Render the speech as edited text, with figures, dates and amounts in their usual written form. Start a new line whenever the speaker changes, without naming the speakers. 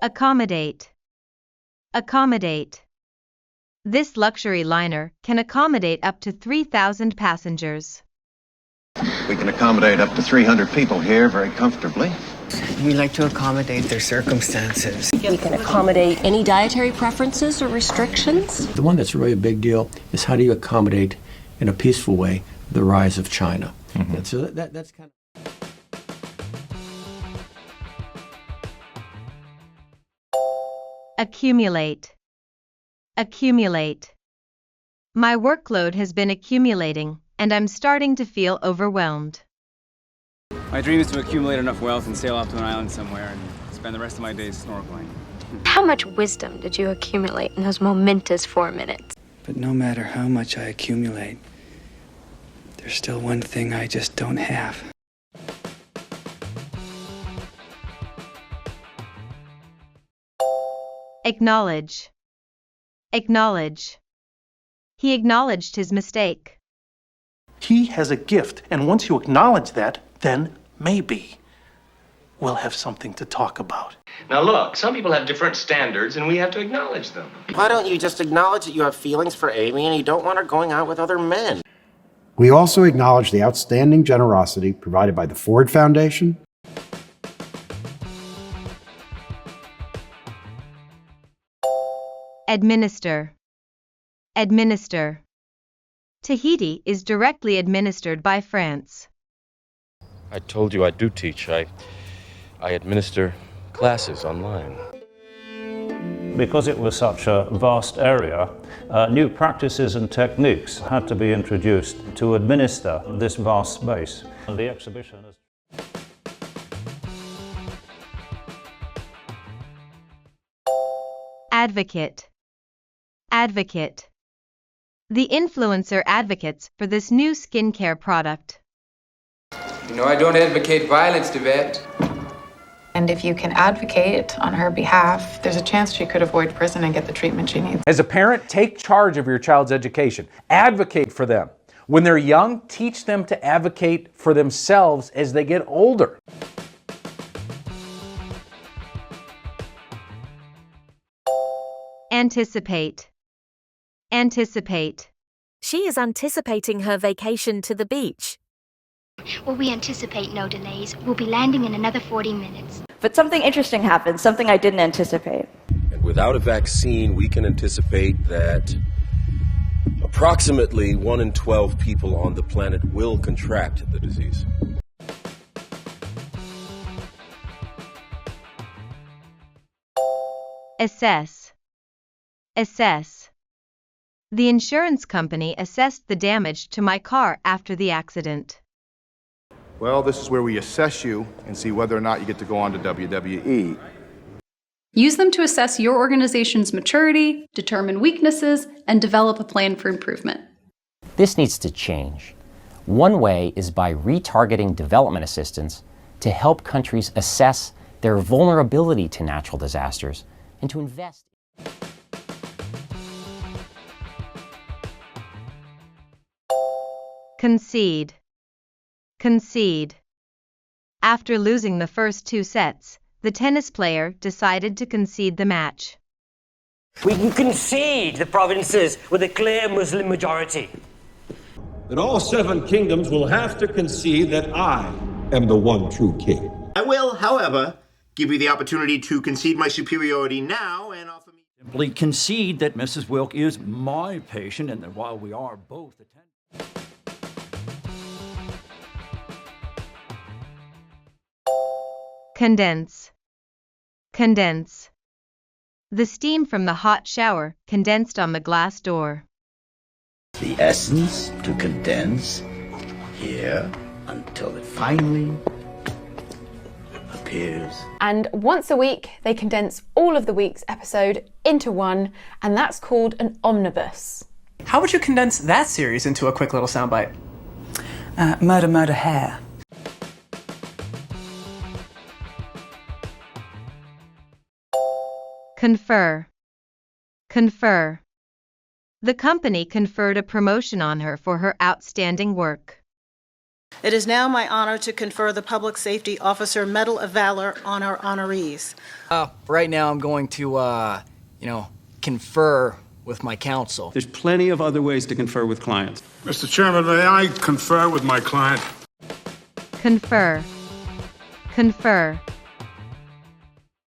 Accommodate. Accommodate. This luxury liner can accommodate up to 3,000 passengers.
We can accommodate up to 300 people here very comfortably.
We like to accommodate their circumstances.
We can accommodate any dietary preferences or restrictions.
The one that's really a big deal is how do you accommodate in a peaceful way the rise of China.
Mm-hmm.
So that's kind of...
Accumulate. Accumulate. My workload has been accumulating, and I'm starting to feel overwhelmed.
My dream is to accumulate enough wealth and sail off to an island somewhere and spend the rest of my days snorkeling.
How much wisdom did you accumulate in those momentous 4 minutes?
But no matter how much I accumulate, there's still one thing I just don't have.
Acknowledge. Acknowledge. He acknowledged his mistake.
He has a gift, and once you acknowledge that, then maybe we'll have something to talk about.
Now look, some people have different standards, and we have to acknowledge them.
Why don't you just acknowledge that you have feelings for Amy and you don't want her going out with other men?
We also acknowledge the outstanding generosity provided by the Ford Foundation,
Administer. Administer. Tahiti is directly administered by France.
I told you I do teach. I administer classes online.
Because it was such a vast area, new practices and techniques had to be introduced to administer this vast space. And the exhibition is...
Advocate. Advocate. The influencer advocates for this new skincare product.
You know, I don't advocate violence, Yvette.
And if you can advocate on her behalf, there's a chance she could avoid prison and get the treatment she needs.
As a parent, take charge of your child's education. Advocate for them. When they're young, teach them to advocate for themselves as they get older.
Anticipate. Anticipate.
She is anticipating her vacation to the beach.
Well, we anticipate no delays. We'll be landing in another 40 minutes.
But something interesting happened, something I didn't anticipate.
And without a vaccine, we can anticipate that approximately 1 in 12 people on the planet will contract the disease.
Assess. Assess. The insurance company assessed the damage to my car after the accident.
Well, this is where we assess you and see whether or not you get to go on to WWE.
Use them to assess your organization's maturity, determine weaknesses, and develop a plan for improvement.
This needs to change. One way is by retargeting development assistance to help countries assess their vulnerability to natural disasters and to invest.
Concede. Concede. After losing the first 2 sets, the tennis player decided to concede the match.
We can concede the provinces with a clear Muslim majority.
Then all 7 kingdoms will have to concede that I am the one true king.
I will, however, give you the opportunity to concede my superiority now and offer me...
Simply concede that Mrs. Wilk is my patient and that while we are both attending...
Condense. Condense. The steam from the hot shower condensed on the glass door.
The essence to condense here until it finally appears.
And once a week, they condense all of the week's episode into one, and that's called an omnibus.
How would you condense that series into a quick little soundbite?
Murder, murder, hair.
Confer. Confer. The company conferred a promotion on her for her outstanding work.
It is now my honor to confer the Public Safety Officer Medal of Valor on our honorees.
Right now I'm going to, confer with my counsel.
There's plenty of other ways to confer with clients.
Mr. Chairman, may I confer with my client?
Confer. Confer.